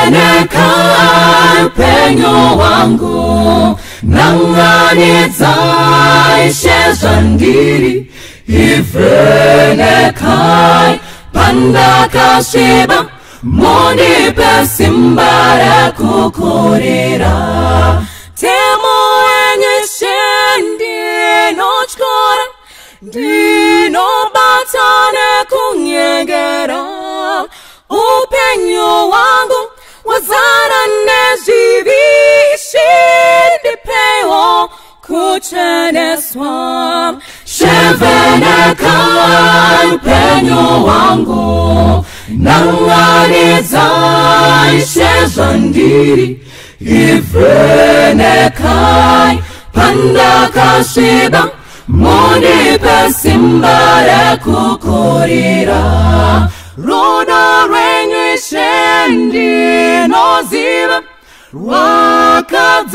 Vyenekai penyo wangu nanganizai shezandiri Vyenekai pandakashiba Monipe simbara kukurira Temo enye shendi nochkora Dino batane kunyegera Upenyo wangu wazara nezivishi Dipeo kuchene swam Shevenekai penyo wangu Nanganizai shezandiri Vyenekai pandakashiba Monipe simbara kukurira Roda renyu shendi noziva Wakadzama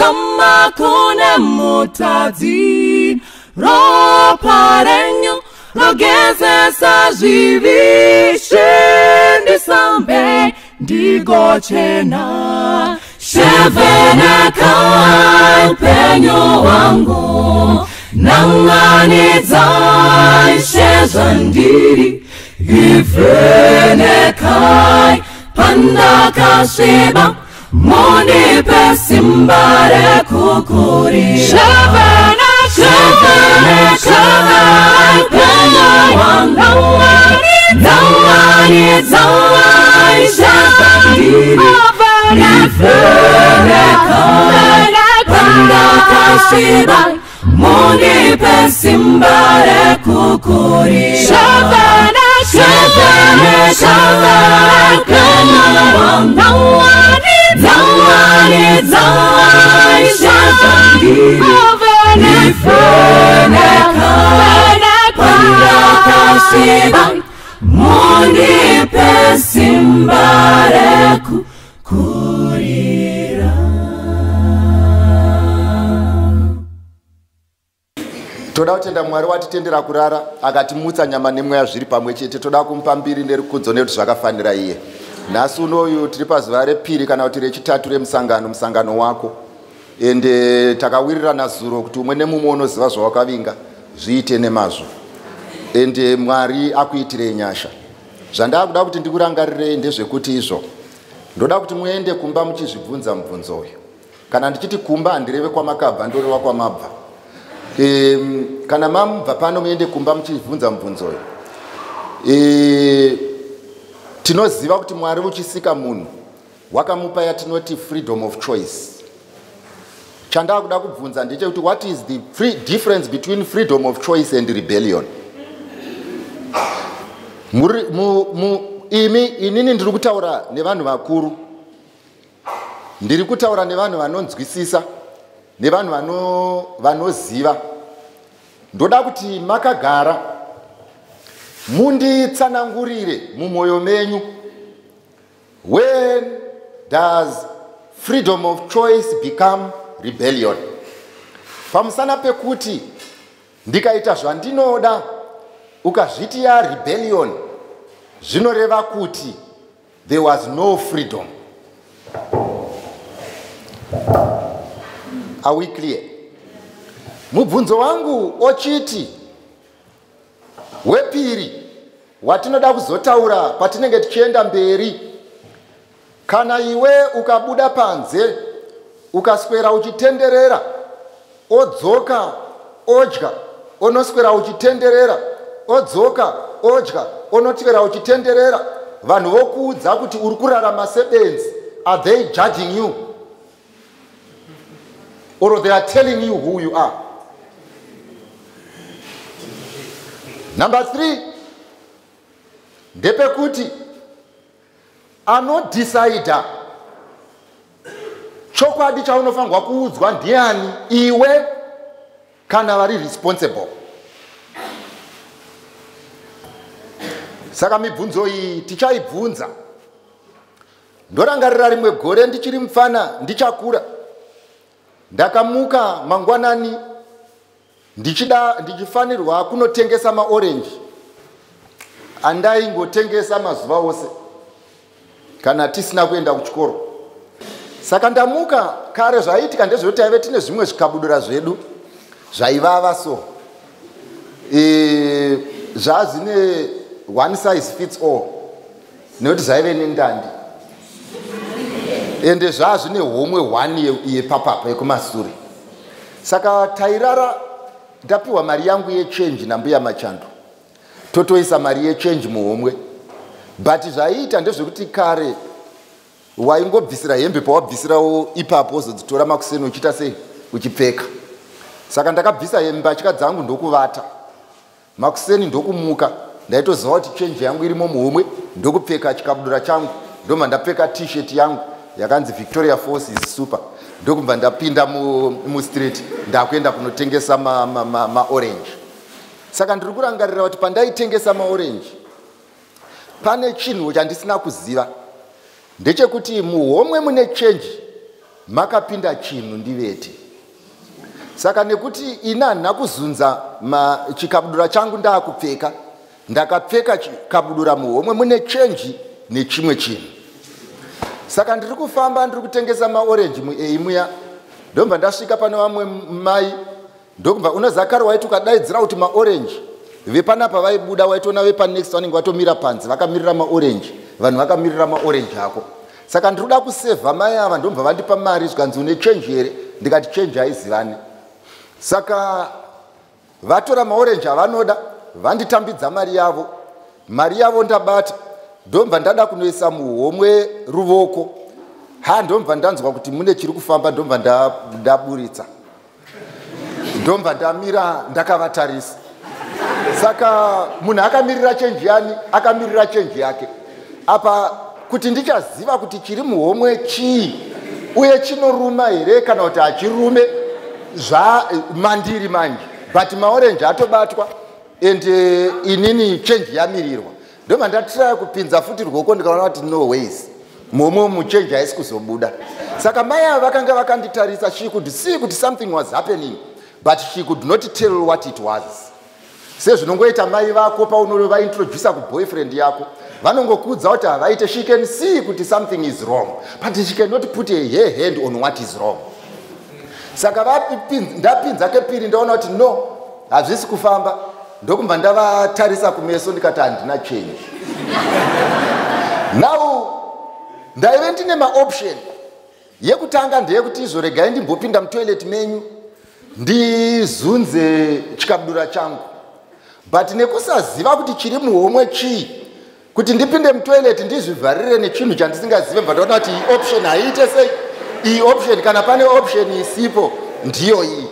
kune mutadzi Ropa renyu rogeze sajivi Shendi sambe ndigochena Shevenekai penyo wangu Nanganizai shezandiri Vyenekai pandakashiba Monipe simbara kukurira Shevenekai penyo wangu Nanganizai shezandiri Vyenekai pandakashiba Monipe simbara kukurira Shevenekai penyo wangu Nanganizai shezandiri Vyenekai pandakashiba Monipe simbara kukurira. Toda kutenda Mwari watitendera kurara akatimutsa nyama nemweya zviri pamwe chete. Toda kumupa mbiri nerikudzo nekuti zvakafanira iye. Nhasi unoyu tiri pazuva repiri kana kuti rechitatu remusangano wako. Ende takawirirana zuro kuti umwe nemumwe unoziva zvawakavinga zviite nemazvo. Ende Mwari akuitire nyasha. Zvandakuda kuti ndikurangarirei ndezvekuti izvo. Ndoda kuti muende kumba muchizvibvunza mubvunzo uyu. Kana ndichiti kumba handireve kwamakabva ndoreva kwamabva. Kana mamubva pano muende kumba muchibvunza mubvunzo uyu. Tinoziva kuti Mwari uchisika munhu wakamupa yatinoti freedom of choice. Chandakuda kubvunza ndechekuti what is the difference between freedom of choice and rebellion? Inini ndiri kutaura nevanhu vakuru, ndiri kutaura nevanhu vanonzwisisa, nevanhu vanoziva. Ndoda kuti makagara munditsanangurire mumwoyo menyu, when does freedom of choice become rebellion? Pamusana pekuti ndikaita zvandinoda ukazviti ya rebellion, zvinoreva kuti there was no freedom. Are we clear? Mubvunzo wangu ochiti wepiri watinoda kuzotaura patinenge tichienda mberi. Kana iwe ukabuda panze ukaswera uchitenderera, odzoka odya, onoswera uchitenderera, odzoka odya, onotswera uchitenderera, vanhu vokuudza kuti uri kurarama sebenzi, are they judging you? Or they are telling you who you are? Number 3, ndepekuti anodecida chokwadi chaunofanirwa kuudzwa ndiani, iwe kana vari responsible. Saka mibvunzo iyi tichaibvunza. Ndorangarira rimwe gore ndichiri mufana ndichakura, ndakamuka mangwanani ndichifanirwa kunotengesa maorenji. Andaingotengesa mazuva ose kana tisina kuenda kuchikoro. Saka ndamuka kare zvaiitika ndezvekuti taive tine zvimwe zvikabudura zvedu zvaivava so. Zvazvine one size fits all. Nekuti zvaive nendandi. Ende zvazvine homwe one yepapapa yekumasure. Saka tairara ndapiwa mari yangu yechange nambuya Machando. Totoisa mari yechange muhomwe. But zvaiita ndezvekuti kare waingobvisira hembe pawabvisirawo ipapo wozodzitora makuseni uchiita sei uchipfeka. Saka ndakabvisa hembe chika dzangu ndokuvata. Makuseni ndokumuka ndaitoziva kuti change yangu irimo muhomwe ndokupfeka chikabudura changu ndobva ndapfeka t-shirt yangu yakanzi Victoria Force is super ndokubva ndapinda mustreet ndakuenda kunotengesa maorange. Saka ndiri kurangarira kuti pandaitengesa maorange pane chinhu chandisina kuziva ndechekuti muhomwe mune change makapinda chinhu ndivete. Saka nekuti ina handina kuzunza chikabudura changu ndaakupfeka ndakapfeka chikabudura muhomwe mune change nechimwe chinhu. Saka ndiri kufamba ndiri kutengesa maorange muya ndobva ndasvika pane vamwe mai ndokubva unozakari waiti ukadaidzira kuti maorange vepanapa vaibuda waitoona vepanext vanenge vatomira panze vakamirira maorange vanhu vakamirira maorange ako. Saka ndiri kuda kusevha mai ava ndobva vandipa mari zvikanzi une change here ndikati change haizivane. Saka vatora maorange avanoda vanditambidza mari yavo ndabata ndobva ndada kunoisa muhomwe ruvoko ndobva ndanzwa kuti mune chiri kufamba ndobva ndaburitsa ndobva ndamira ndakavatarisa. Saka munhu akamirira change yani akamirira change yake apa kuti ndichaziva kuti chiri muhomwe chii uye chinoruma here kana kuti hachirume mandiri manje but maorange atobatwa ende inini change yamirirwa ndobva ndatiraya kupinza futi rwoko ndikaona kuti no ways muhomwe muchange haisi kuzobuda. Saka mai ava vakanga vakanditarisa she could see kuti something was happening but she could not tell what it was. Sezvinongoita mai vako paunovaintrodusa kuboyfriend yako vanongokuudza kuti havaite she can see kuti something is wrong but she cannot put her hand on what is wrong. Saka ndapinza kepiri ndaona kuti no hazvisi kufamba ndokubva ndavatarisa kumeso ndikati handina change. Now ndaive ndine maoption yekutanga ndeyekuti izoregai ndimbopinda mutoilet menyu ndizunze chikabudura changu but nekusaziva kuti chiri muhomwe chii kuti ndipinde mutoilet ndizvivharire nechinhu chandisingazive mba ndaona kuti iyi option haiite sei iyi option kana pane option isipo ndiyo iyi.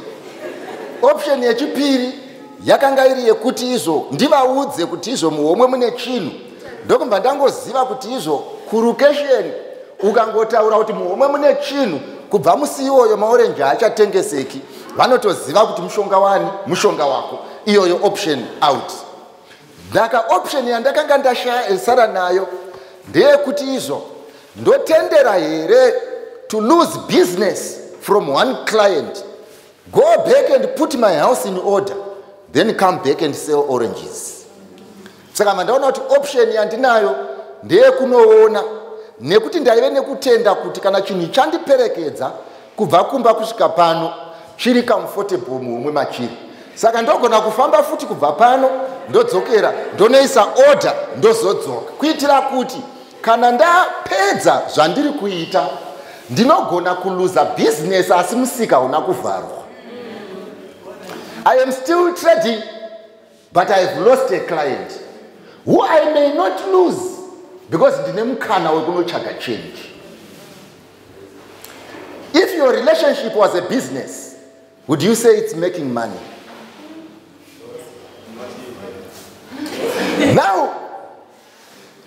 Option yechipiri yakanga iri yekuti izvo ndivaudze kuti izvo muhomwe mune chinhu ndokubva ndangoziva kuti izvo kurukesheni ukangotaura kuti muhomwe mune chinhu kubva musi iwoyo maorange haachatengeseki vanotoziva kuti mushonga wani mushonga wako iyoyo option out. Ndaka option yandakanga ndasara nayo ndeyekuti izvo ndotendera here to lose business from one client, go back and put my house in order, then come back and sell oranges. Saka mandaona kuti option yandinayo ndeyekunoona nekuti ndaive nekutenda kuti kana chinhu chandiperekedza kubva kumba kusvika pano chiri comfortable muhomwe machiri. Saka ndogona kufamba futi kubva pano ndodzokera ndonoisa order ndozodzoka kuitira kuti kana ndapedza zvandiri kuita ndinogona kuluza business asi musika una kuvharwa. I am still trading but I have lost a client who I may not lose because ndine mukana wekunotsvaga change. If your relationship was a business, would you say it's making money? Now,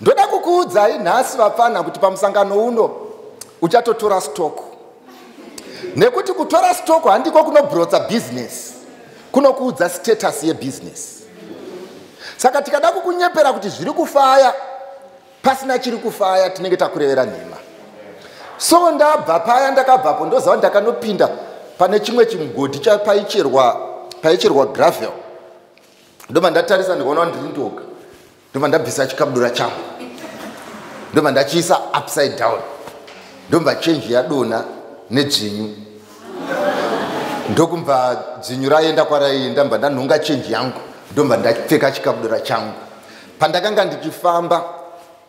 ndoda kukuudzai nhasi vapfana kuti pamusangano uno uchatotora stock. Nekuti kutora stock handiko kunobrotsa business, kunokuudza status yebusiness. Saka tikada kukunyepera kuti zviri kufaya pasina chiri kufaya tinenge takurevera nhema. So ndabva paya ndakabvapo ndoziva ndakanopinda pane chimwe chimugodhi paicherwa gravel. Ndobva ndatarisa ndikaona ndiri ndoga. Ndobva ndabvisa chikabudura changu ndobva ndachiisa upside down ndomba change yadona nedzvinyu ndokumva dzvinyu raenda kwaraienda mba ndanhonga change yangu ndomba ndapfeka chikabudura changu pandakanga ndichifamba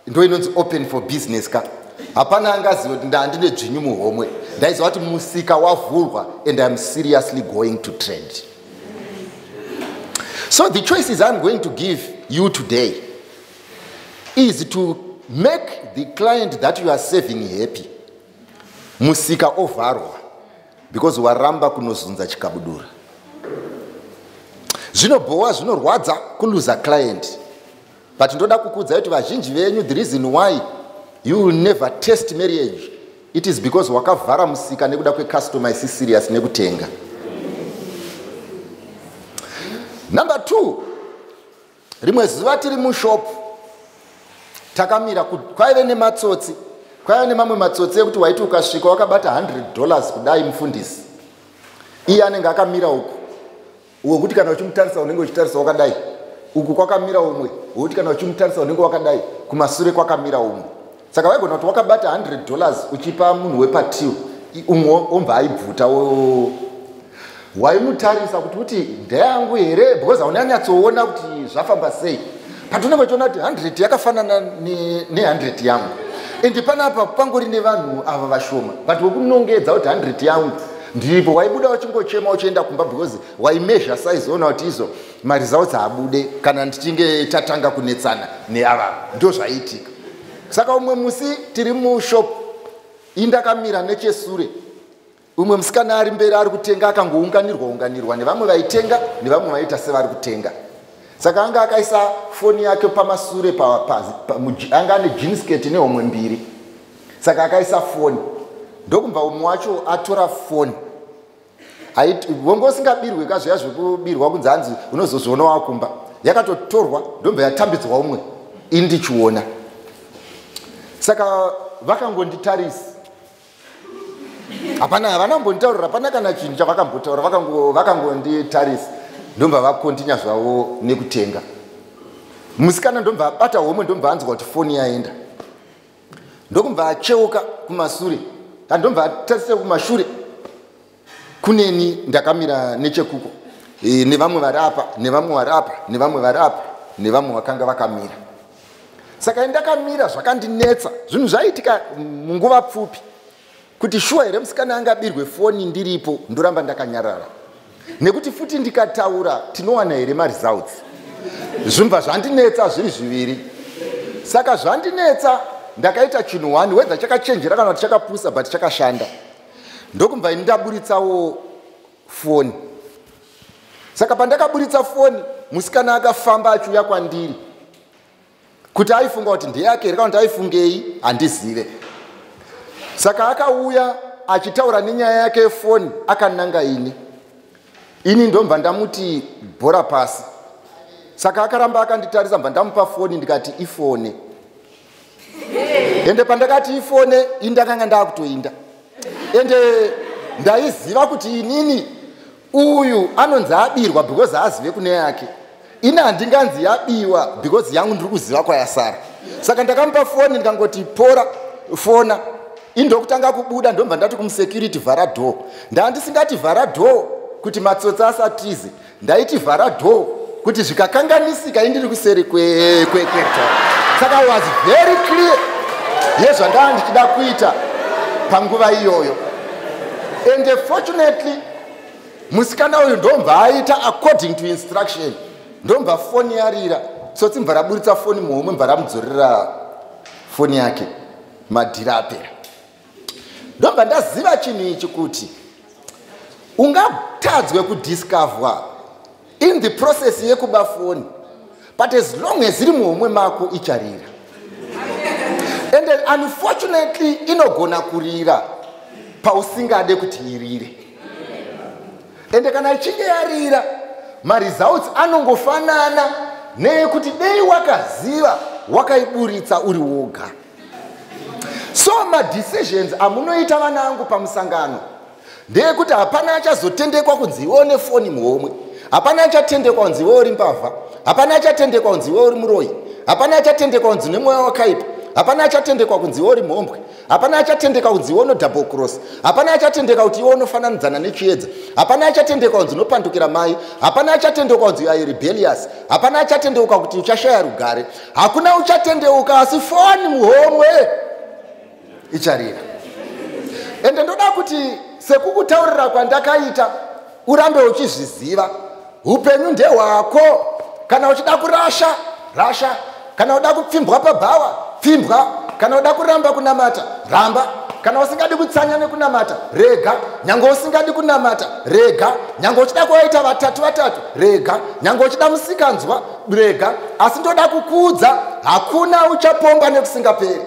ndo inonzi open for business ka hapana angaziva kuti ndandine dzvinyu muhomwe ndaiziva kuti musika wavhurwa and I'm seriously going to trade. So the choices I'm going to give you today is to make the client that you are serving happy. Musika ovharwa because waramba kunozunza chikabudura. Zvinobhowa zvinorwadza kuluza client. But ndoda kukudza kuti vazhinji venyu the reason why you will never test marriage it is because wakavhara musika nekuda kwecustomer isi serious nekutenga. Number 2, rimwe zuva tiri mushop takamira kwaive nematsotsi kwaive nemamwe matsotsi ekuti waiti ukasvika wakabata $100 kudai mufundisi iye anenge akamira uku wokuti kana uchimutarisa unenge uchitarisa wakadai uku kwakamira umwe wokuti kana uchimutarisa unenge wakadai kumasure kwakamira umwe saka waigona kuti wakabata $100 uchipa munhu wepatil umwe ombva aibvuta waimutarisa kuti ndeyangu here because haunanyatsoona kuti zvafamba sei but unenge uchiona kuti 100 yakafanana ne100 yangu ende panapa pangori nevanhu ava vashoma but wokunongedza kuti 100 yangu ndipo waibuda uchingochema uchienda kumba because waimezha size ona kuti izo maresults abude kana tichinge tatanga kunetsana neava ndo zvaitika. Saka umwe musi tiri mushop indakamira nechesure umwe musikana ari mberi ari kutenga akangounganirwa nevamwe vaitenga nevamwe vaita sevari kutenga. Saka anga akaisa foni yake pamasure anga ane jeans skirt nehomwe mbiri. Saka akaisa foni ndokumva umwe wacho atora foni vongo usingabirwe kazviya zvekubirwa kunzi hanzi unozozviona wakumba yakatotorwa ndomba yatambidzwa umwe indichiona. Saka vakangonditarisa havana mbonditaurira hapana kana chinhu chavakambotaura vakangonditarisa ndomba vakontinya zvavo nekutenga. Musikana ndomba abata homwe ndomba anzwa kuti foni yaenda ndokumva acheuka kumasure ndomba atarise kumashure kuneni ndakamira nechekuko nevamwe vari apa nevamwe vari apa nevamwe vari apa nevamwe vakanga vakamira. Saka ndakamira zvakandinetsa zvinhu zvaitika munguva pfupi kuti shuwa here musikana angabirwe foni ndiripo ndoramba ndakanyarara nekuti futi ndikataura tinowana here maresults zvimva zvandinetsa zviri zviviri. Saka zvandinetsa ndakaita chinhu 1 whether chakachenjera kana kuti chakapusa but chakashanda ndokumva ndaburitsawo foni. Saka pandakaburitsa foni musikana akafamba achiuya kwandiri kuti aifunga kuti ndeyake here kana kuti aifungei handizive. Saka akauya achitaura nenyaya yake yefoni akananga ini ndomba ndamuti bhora pasi. Saka akaramba akanditarisa mba ndamupa foni ndikati ifone ende pandakati ifone indakanga ndakutoinda ende ndaiziva kuti inini uyu anonzi abirwa because azive kune yake ina handinganzi yabiwa because yangu ndiri kuziva kwayasara. Saka ndakamupa foni ndikangoti pora fona indokutanga kubuda ndomba ndati kumusecurity vhara door ndandisingati vhara door kuti matsotsi asatize ndaiti vhara door kuti zvikakanganisika indiri kuseri kwedoor. Saka I was very clear yezvandanga ndichida kuita panguva iyoyo and fortunately musikana uyu ndomba aita according to instruction ndomba foni yarira tsotsi mbva raburitsa foni muhomwe mbva ramudzorera foni yake madhira apera. Ndomba ndaziva chinhu ichi kuti ungatadzwe kudiscover in the process yekuba foni but as long as iri muhomwe mako icharira and unfortunately inogona kurira pausingade kuti irire ende kana ichinge yarira maresults anongofanana nekuti dei wakaziva wakaiburitsa uri woga. So madecisions amunoita vana vangu pamusangano ndeyekuti hapana achazotendekwa kunzi iwe une foni muhomwe, hapana achatendekwa kunzi iwe uri mbavha, hapana achatendekwa kunzi iwe uri muroyi, hapana achatendekwa kunzi nemwoyo wakaipa, hapana achatendekwa kunzi uri mhombwe, hapana achatendekwa kunzi uno double cross, hapana achatendekwa kuti iwe unofananidzana nechiedza, hapana achatendekwa kunzi unopandukira mai, hapana achatendekwa kunzi you are rebellious, hapana achatendeuka kuti uchashaya rugare, hakuna uchatendeuka, asi foni muhomwe icharira. Ende ndoda kuti sekukutaurira kwandakaita urambe uchizviziva, upenyu ndehwako. Kana uchida kurasha, rasha. Kana uda kupfimbwa pabhawa, pfimbwa. Kana uda kuramba kunamata, ramba. Kana usingadi kutsanya nekunamata, rega. Nyango usingadi kunamata, rega. Nyango uchida kuwaita vatatu, rega. Nyango uchida musikanzwa, rega. Asi ndoda kukuudza, hakuna uchapomba nekusingaperi.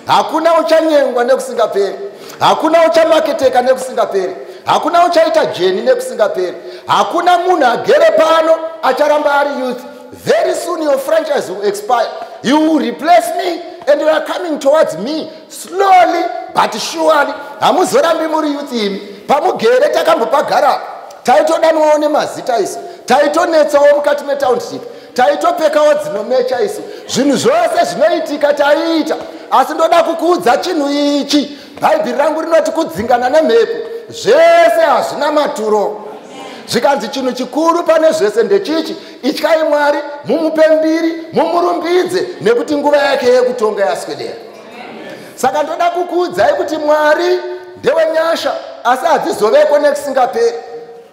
Hakuna uchanyengwa nekusingaperi. Hakuna uchamaketeka nekusingaperi. Hakuna uchaita jeni nekusingaperi. Hakuna munhu agere pano acharamba ari youth. Very soon your franchise will expire. You will replace me and you are coming towards me slowly but surely. Hamuzorambi muri youth imi. Pamugere takambopagara. Taitodanwawo nemazita isu. Taitonetsawo mukati metownship. Taitopekawo dzinomecha isu. Zvinhu zvose zvinoitika taiita. Asi ndoda kukuudza chinhu ichi. Bhaibheri rangu rinoti kudzingana nemhepo zvese hazvina maturo. Zvikanzi chinhu chikuru pane zvese ndechichi, ityai Mwari, mumupe mbiri, mumurumbidze, nekuti nguva yake yekutonga yaswedera. Saka ndoda kukuudzai kuti Mwari ndewenyasha, asi hadzizoveko nekusingaperi.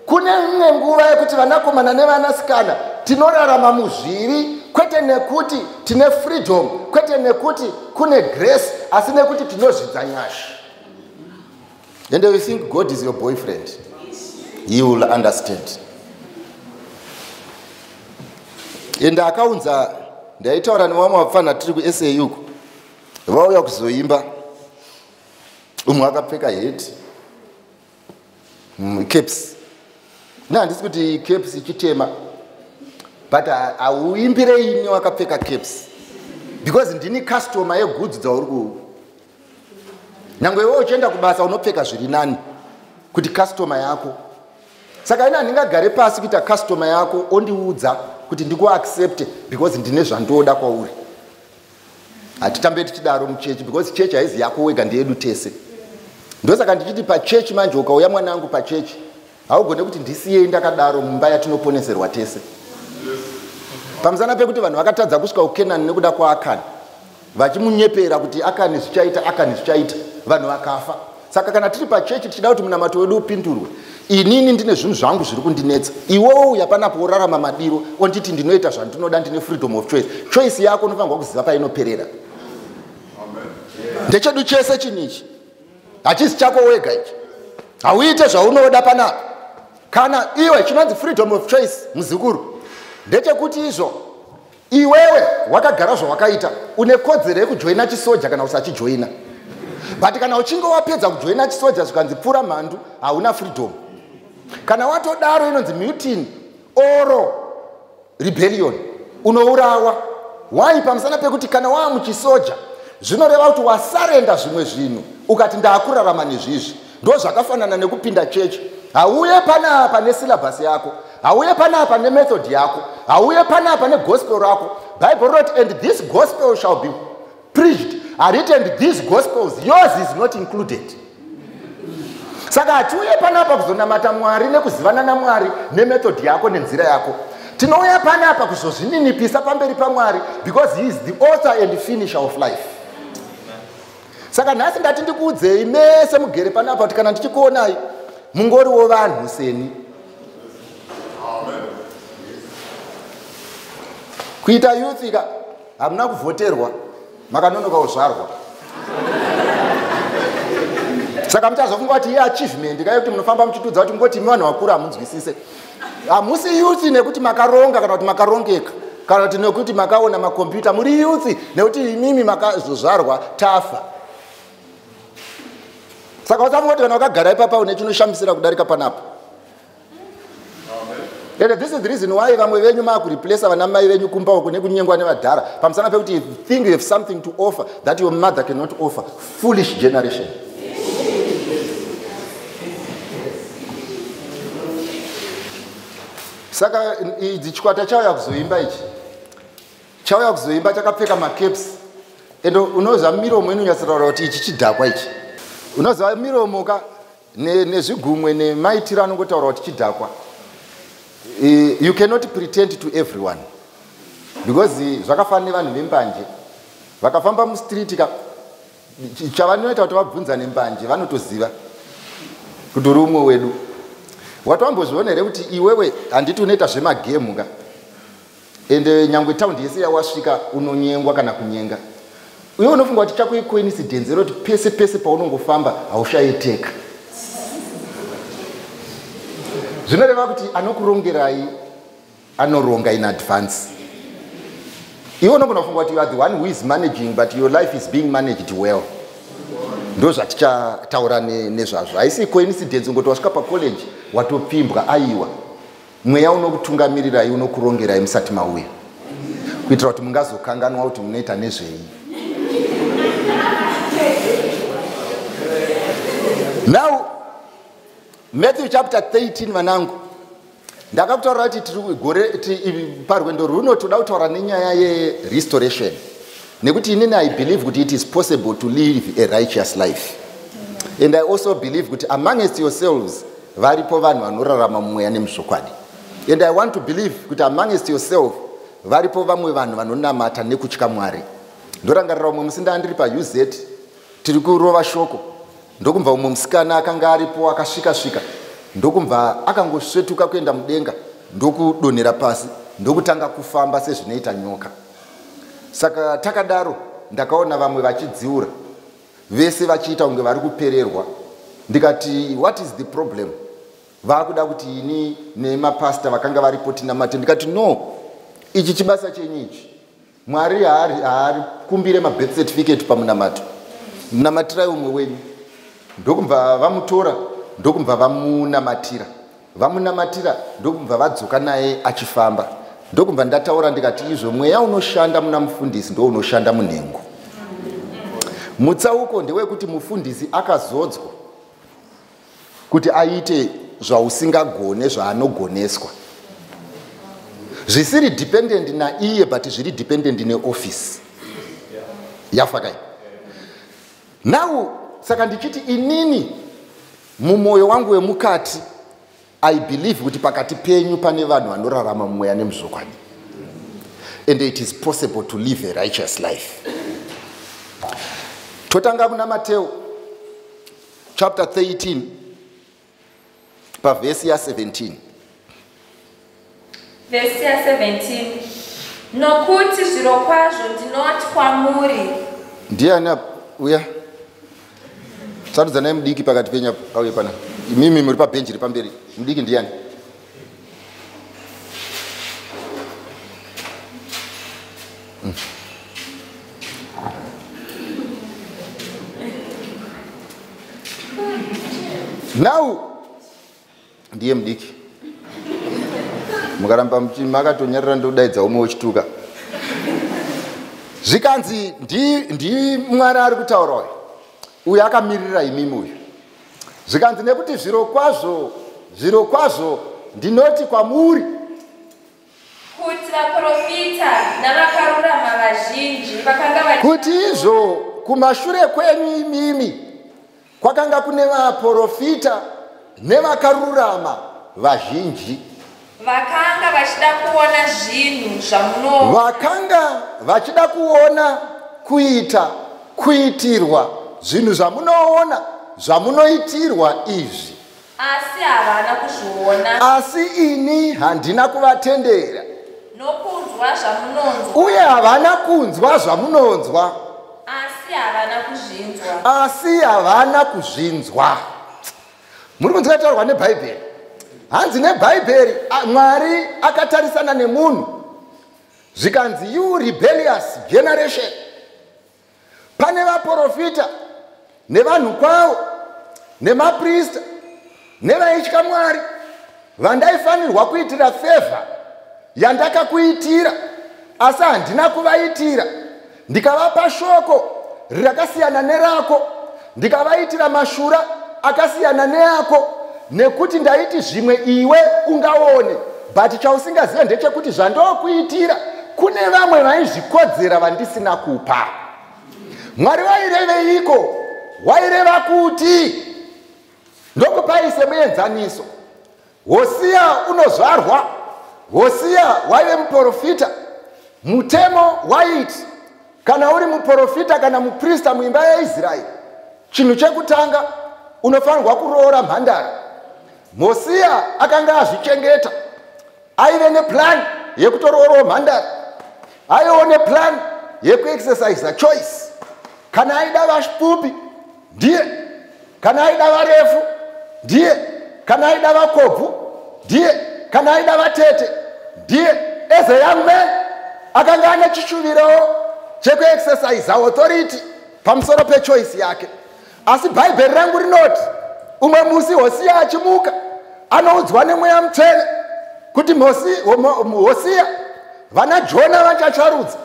Kune imwe nguva yekuti vanakomana nevanasikana tinorarama muzviri, kwete nekuti tine freedom, kwete nekuti kune grace, asi nekuti tinozvidza nyasha. And you think God is your boyfriend, he will understand. And akaunza ndaitaura nevamwe vapfana tiri kuSAU vauya kuzoimba, umwe akapfeka heti caps. Handisi kuti caps ichitema, but auimbirei ini wakapfeka caps because ndini customer yegoods dzauri ku. Nyange iwe uchienda kubasa unopfeka zviri nani kuti customer yako. Saka ina ndingagare pasi kuita customer yako ondiudza kuti ndikuaccept because ndine zvandoda kwauri. Hatitambe tichidaro muchechi because church haizi yako wega ndeyedu tese. Ndosaka ndichiti pachurch manje ukauya mwanangu pachurch haugone kuti ndisiye ndakadaro mumba yatinoponeserwa tese. Pamusana pekuti vanhu vakatadza kusvika kuKenani nekuda kwaAkani, vachimunyepera kuti Akani zvichaita, vanhu vakafa. Saka kana tiri pachechi tichida kuti munamato wedu upindurwe, inini ndine zvinhu zvangu zviri kundinetsa, iwewe uya panapo urarama madiro onditi ndinoita zvandinoda, ndine freedom of choice. Choice yako unofanirwa kuziva painoperera. Ndechedu chese chinichi, hachisi chako wega ichi. Hauite zvaunoda panapa. Kana iwe chinonzi freedom of choice muzukuru, ndechekuti izvo iwewe wakagara zvawakaita, une kodzero yekujoina chisoja kana usachijoina. But kana uchinge wapedza kujoina chisoja zvikanzi pfura mhandu, hauna freedom. Kana watodaro inonzi mutiny or rebellion, unourawa. Why? Pamusana pekuti kana wamuchisoja zvinoreva kuti wasarenda zvimwe zvinhu ukati ndaakurarama nezvizvi. Ndo zvakafanana nekupinda chechi. Hauye panapa nesyllabus yako, hauye panapa nemethod yako, hauye panapa negospel rako. Bible wrote, and this gospel shall be preached. And these gospels, yours is not included. Saka hatiuye panapa kuzonamata Mwari nekuzivana naMwari nemethod yako nenzira yako. Tinouya panapa kuzozvininipisa pamberi paMwari because he is the author and finisher of life. Saka nhasi ndati ndikuudzei mese mugere panapa kuti kana ndichikuonai mungoriwo vanhu seni. Kuita youth hamuna kuvhoterwa, makanonoka kuzvarwa. Saka muchazofunga kuti iye achievement kai kuti munofamba muchitudza kuti ngoti vanhu vakuru hamunzwisise. Hamusi youth nekuti makaronga kana kuti makarongeka, kana kuti nekuti makaona makombiyuta. Muri youth nekuti imimi makazozvarwa tafa. Saka usafunga kuti kana wakagara ipapa une chinoshamisira kudarika panapa. And this is the reason why vamwe venyu maakureplace vana mai venyu kumba uko nekunyengwa nevadhara. Pamusana pekuti you think you have something to offer that your mother cannot offer. Foolish generation. Saka idzi chikwata chauya kuzoimba ichi. Chauya kuzoimba chakapfeka macaps endo unoza miromo inonyatsotaura kuti ichi chidhakwa ichi. Unoza miromo ka nezvigumwe nemaitiro anongotaura kuti chidhakwa. You cannot pretend to everyone, because zvakafanira vanhu vembanje vakafamba mustreet ka chavanoita kuti vabvunza nembanje vanotoziva kuti uri umwe wedu. Watambozviona here kuti iwewe handiti unoita zvemagemu ka ende nyangwe taundi yese yawasvika unonyengwa kana kunyenga, uye unofunga kuti chako coincidence roti pese pese paunongofamba haushayeteka. Zvinoreva kuti anokurongerai anoronga in advance. Iwe unogona kufunga kuti you are the one who is managing, but your life is being managed well. Ndo zvatichataura nezvazvo. Haisi coincidence ngoti wasvika pacollege watopimbwa aiwa mweya unokutungamirirai unokurongerai musati mauya kuitira kuti mungazokanganwa kuti munoita nezvei. Now Matthew chapter 13 vanangu ndakakutaura kuti parwendo runo toda kutaura nenyaya yerestoration, nekuti inini I believe kuti it is possible to live a righteous life, and I also believe kuti amongst yourselves varipo vanhu vanorarama mumweya nemuzvokwadi, and I want to believe kuti amongst yourself varipo vamwe vanhu vanonamata nekutya Mwari. Ndorangarira umwe musi ndandiri paUZ tiri kurova shoko, ndokumva umwe musikana akanga aripo akasvika ndokumva akangosvetuka kuenda mudenga ndokudonhera pasi ndokutanga kufamba sezvinoita nyoka. Saka takadaro ndakaona vamwe vachidziura vese vachiita kunge vari kupererwa. Ndikati what is the problem? Vakuda kuti ini nemapasta vakanga varipo tinamate. Ndikati no, ichi chibasa chenyu ichi. Mwari haari kumbire mabirth certificate pamunamato. Munamatirai umwe wenyu. Ndokumva vamutora, ndokumva vamunamatira. Vamunamatira ndokumva vadzoka naye achifamba. Ndokumva ndataura ndikati izvo mweya unoshanda muna mufundisi ndo unoshanda munhengo. Mutsauko ndewekuti mufundisi akazodzwa kuti aite zvausingagone zvaanogoneswa. Zvisiri dependent naiye but zviri dependent neoffice. Yafakai. Now saka ndichiti inini mumoyo wangu wemukati I believe kuti pakati penyu pane vanhu vanorarama mumweya nemuzvokwadi, and it is possible to live a righteous life. Totanga kuna Mateo chapter 13 verse 17. Verse 17. Nokuti zvirokwazvo ndinoti kwamuri. Ndiani uya? Sarudzanai mudiki pakati penyu auye pana. Mimi muri pabhenji ripamberi. Mudiki ndiani? Now ndiye mudiki. Mukaramba makatonyarira ndodaidza umwe wechituka. Zvikanzi ndi Mwari ari kutaura uyu akamirira imimi uyu. Zvikanzi nekuti zvirokwazvo ndinoti kwamuri kuti vaprofita navakarurama vazhinji vakanga kuti izvo kumashure kwenyu imimi kwakanga kune vaprofita nevakarurama vazhinji vakanga vachida kuona zvinhu zvamunoona, vakanga vachida kuona kuitirwa zvinhu zvamunoona zvamunoitirwa izvi, asi havana kuzviona, asi ini handina kuvatendera, nokunzwa zvamunonzwa, uye havana kunzwa zvamunonzwa, asi havana kuzvinzwa. Muri kunzwa taurwa neBhaibheri. Hanzi neBhaibheri Mwari akatarisana nemunhu zvikanzi you rebellious generation. Pane vaprofita nevanhu kwavo nemaprista nevaitya Mwari vandaifanirwa kuitira favor yandakakuitira, asi handina kuvaitira. Ndikavapa shoko rakasiyana nerako, ndikavaitira mashura akasiyana neako, nekuti ndaiti zvimwe iwe ungaone, but chausingaziva ndechekuti zvandokuitira kune vamwe vaizvikodzera vandisina kupa. Mwari waireveiko? Waireva kuti ndokupaise muenzaniso. Hosia unozvarwa, Hosia waive muprofita. Mutemo waiti kana uri muprofita kana muprista muimba yaIsraeri, chinhu chekutanga unofanirwa kuroora mhandara. Hosia akanga azvichengeta, aive neplan yekutoroora mhandara, aive neplan yekuexercise choice. Kana aida vaspupi ndiye, kana aida varefu ndiye, kana aida vakobvu ndiye, kana aida vatete ndiye. As a young man akanga ane chichuviro chekuexercise authority pamusoro pechoice yake. Asi bhaibheri rangu rinoti umwe musi Hosia achimuka anoudzwa nemweya mutsvene kuti Hosia, vana Jona vachasarudza,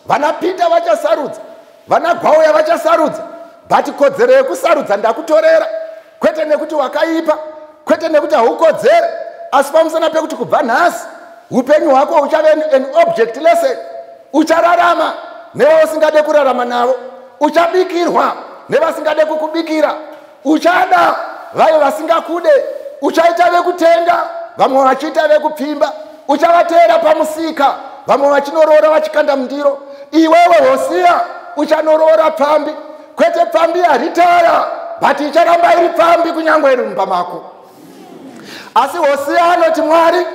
vana Pita vachasarudza, vana Gwauya vachasarudza, but kodzero yekusarudza ndakutorera, kwete nekuti wakaipa, kwete nekuti haukodzere, asi pamusana pekuti kubva nhasi upenyu hwako uchave an object lesson. Uchararama nevasingade kurarama navo, uchabikirwa nevasingade kukubikira, uchada vayo vasingakude, uchaita vekutenda vamwe vachiita vekupfimba, uchavatera pamusika vamwe vachinorora vachikanda mundiro. Iwewe Hosia uchanorora pfambi, kwete pfambi yaritaya, but icharamba iri pfambi kunyangwe iri mumba mako. Asi Hosia anoti Mwari,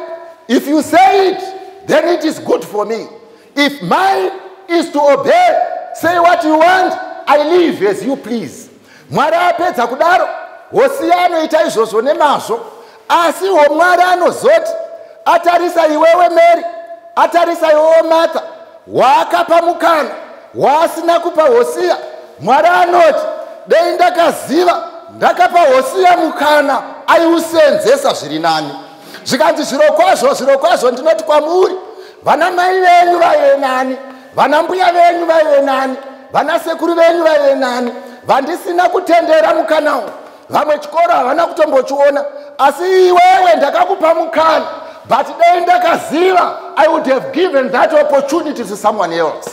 if you say it, then it is good for me. If mine is to obey, say what you want, I live as you please. Mwari apedza kudaro, Hosia anoita izvozvo nemazvo. Asi Mwari anozoti atarisa iwewe Mary, atarisa iwewe Martha, wakapa mukana wasina kupa Hosia. Mwari anoti dei ndakaziva ndakapa Hosia mukana aiusenzesa zviri nani. Zvikanzi zvirokwazvo ndinoti kwamuri, vana mai venyu vaive nani, vana mbuya venyu vaive nani, vana sekuru venyu vaive nani, vandisina kutendera mukanawo. Vamwe chikoro havana kutombochiona, asi iwewe ndakakupa mukana, but dei ndakaziva I would have given that opportunity to someone else.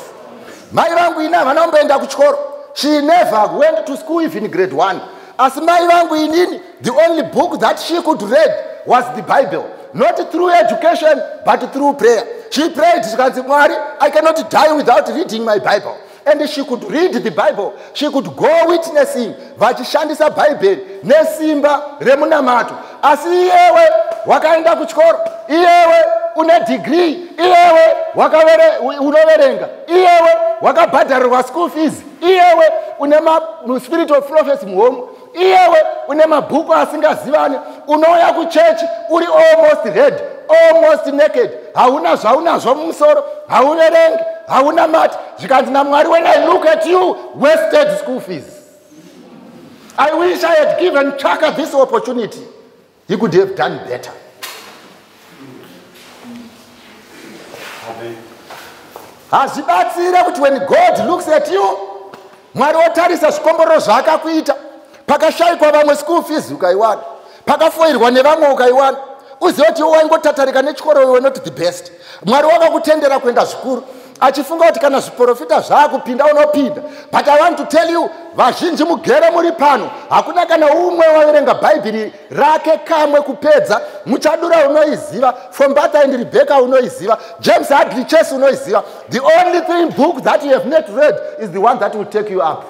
Mai vangu ina havana kumboenda kuchikoro. She never went to school even in grade 1. Asi mai vangu inini, the only book that she could read was the Bible. Not through education, but through prayer. She prayed, I cannot die without reading my Bible. And she could read the Bible. She could go witnessing. Vachishandisa Bible nesimba remunamato. Asi iyewe wakaenda kuchikoro, iyewe une degree, iyewe unoverenga, iyewe wakabhadharirwa school fees, iyewe une spirit of prophecy muhomo, iyewe une mabhuku asingazivane, unouya kuchechi uri almost red, almost naked, hauna zvaunazvo mumusoro, hauverengi, hauna mati. Zvikanzi naMwari, when I look at you, wasted school fees. I wish I had given Chaka this opportunity. He could have done better. Hazvibatsire kuti when God looks at you, Mwari otarisa zvikomboro zvakakuita, pakashayikwa vamwe school fees ukaiwana, pakafoirwa nevamwe ukaiwana, uzive kuti waingotatarika nechikoro iwe not the best. Mwari wakakutendera kuenda zvikuru, achifunga kuti kana zviprofita zvakupinda unopinda. But I want to tell you, vazhinji mugere muri pano, hakuna kana umwe waverenga Bhaibheri rake kamwe kupedza. Muchadura unoiziva, From Bata and Rebecca unoiziva, James Hadley Chase unoiziva. The only book that you have not read is the one that will take you up.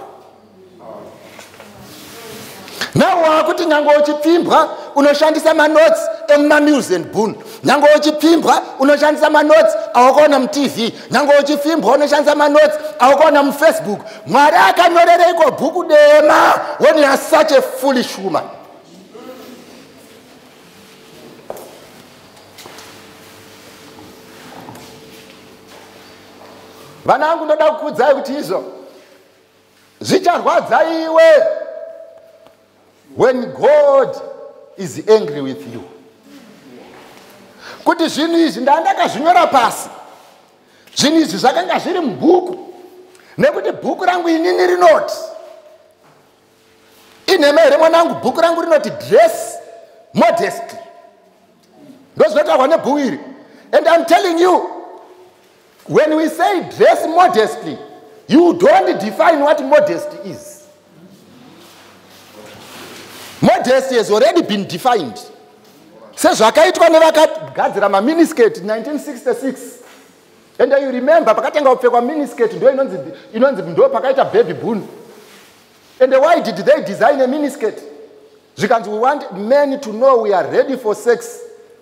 Now wakuti nyango uchipfimbwa unoshandisa manotes emanews and boon. Nyango uchipfimbwa unoshandisa manotes awakaona mTV. Nyango uchipfimbwa unoshandisa manotes awakaona mFacebook. Mwari akanyorera iko bhuku dema when you are such a foolish woman. Vanangu ndoda kukudzai kuti izvo zvicharwadza iwe when God is angry with you. Kuti zvinhu izvi ndandakazvinyora pasi, zvinhu izvi zvakanga zviri mubhuku, nekuti bhuku rangu inini rinoti, inhema here mwanangu, bhuku rangu rinoti dress modestly. Ndozvinotaurwa nebhuku iri. And I'm telling you, when we say dress modestly, You don't define what modesty is. Modesty has already been defined. Sezvakaitwa nevakagadzira maminisket 1966. And you remember, pakatanga kupfekwa miniskirt ndo inonzi ndo pakaita baby boon. And why did they design a miniskirt? Because we want men to know we are ready for sex,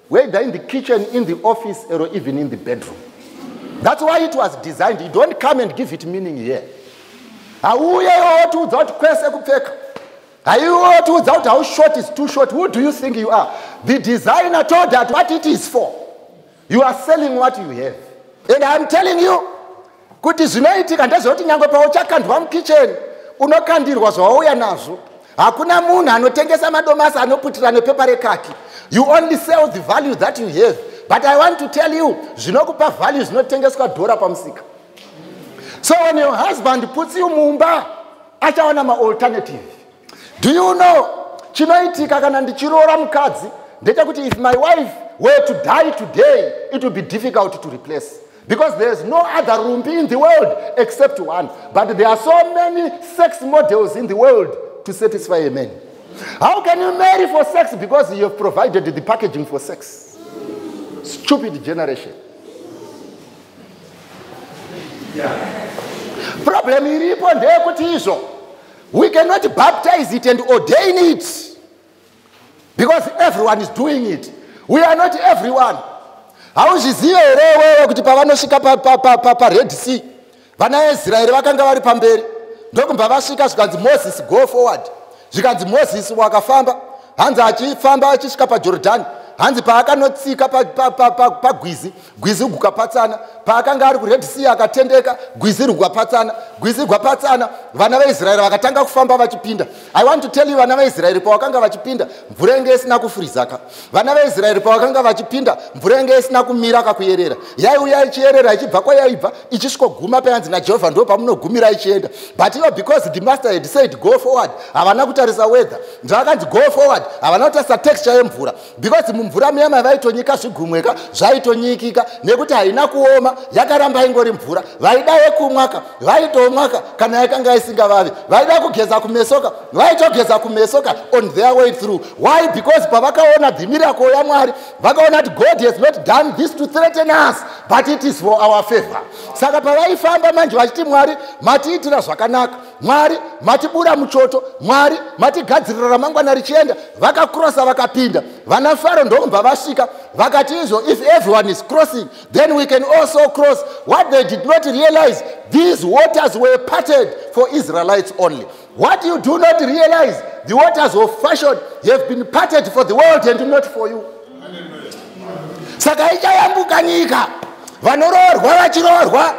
whether in the kitchen, in the office, or even in the bedroom. That's why it was designed. You don't come and give it meaning here. How short is too short? Who do you think you are? The designer told that what it is for. You are selling what you have. And I'm telling you, kuti zvinoitika ndezvoti nyangwe pauchakandwa mukitchen unokandirwa zvawauya nazvo. Hakuna munhu anotengesa madomasi anoputira nepepa rekaki. You only sell the value that you have. But I want to tell you, zvinokupa value zvinotengeswa dhora pamusika. So when your husband puts you mumba, achaona ma-alternative. Do you know, chinoitika kana ndichiroora mukadzi, ndechekuti if my wife were to die today, it would be difficult to replace. Because there's no other rumpi in the world except one. But there are so many sex models in the world to satisfy a man. How can you marry for sex? Because you have provided the packaging for sex. Stupid generation. Problem iripo ndeyekuti izvo. We cannot baptize it and ordain it. Because everyone is doing it. We are not everyone. Hauzviziva here wewe kuti pavanosvika pa Red Sea, vana veIsraeri vakanga vari pamberi. Ndokumba vasvika zvikanzi Moses go forward. Zvikanzi Moses wakafamba, hanzi achifamba achisvika paJorodhani. Hanzi paakanotsika pagwizi, gwizi gukapatsana. Paakanga ari kuRed Sea akatendeka, gwizi rukapatsana. Gwizi gwapatsana, vana veIsraeri vakatanga kufamba vachipinda. I want to tell you, vana veIsraeri pavakanga vachipinda, mvura inge isina kufrizaka. Vana veIsraeri pavakanga vachipinda, mvura inge isina kumira kakuyerera. Yaiuya ichiyerera ichibva kwayaibva, ichisvikoguma payanzi naJehovha ndo pamunogumira ichienda. But because the master had said go forward, havana kutarisa weather. Ndavakanzi go forward, havana kutarisa texture yemvura. Because mvura miyama vaitonyika zvigumweka, zvaitonyikika nekuti haina kuoma, yakaramba ingori mvura. Vaida yekumwaka, vaitomwaka kana yakanga isingavavi. Vaida kugeza kumesoka, vaitogeza kumesoka on their way through. Why? Because pavakaona the miracle yaMwari, vakaona that God has not done this to threaten us, but it is for our favor. Saka pavaifamba manje vachiti Mwari matiitira zvakanaka, Mwari matibura muchoto, Mwari matigadzirira ramangwana richienda, vakakrosa vakapinda. Vana Faro ndomba vasvika vakati izvo, if everyone is crossing, then we can also cross. What they did not realize, these waters were parted for Israelites only. What you do not realize, the waters of fashion have been parted for the world and not for you. Saka ichayambuka nyika, vanoroorwa vachiroorwa,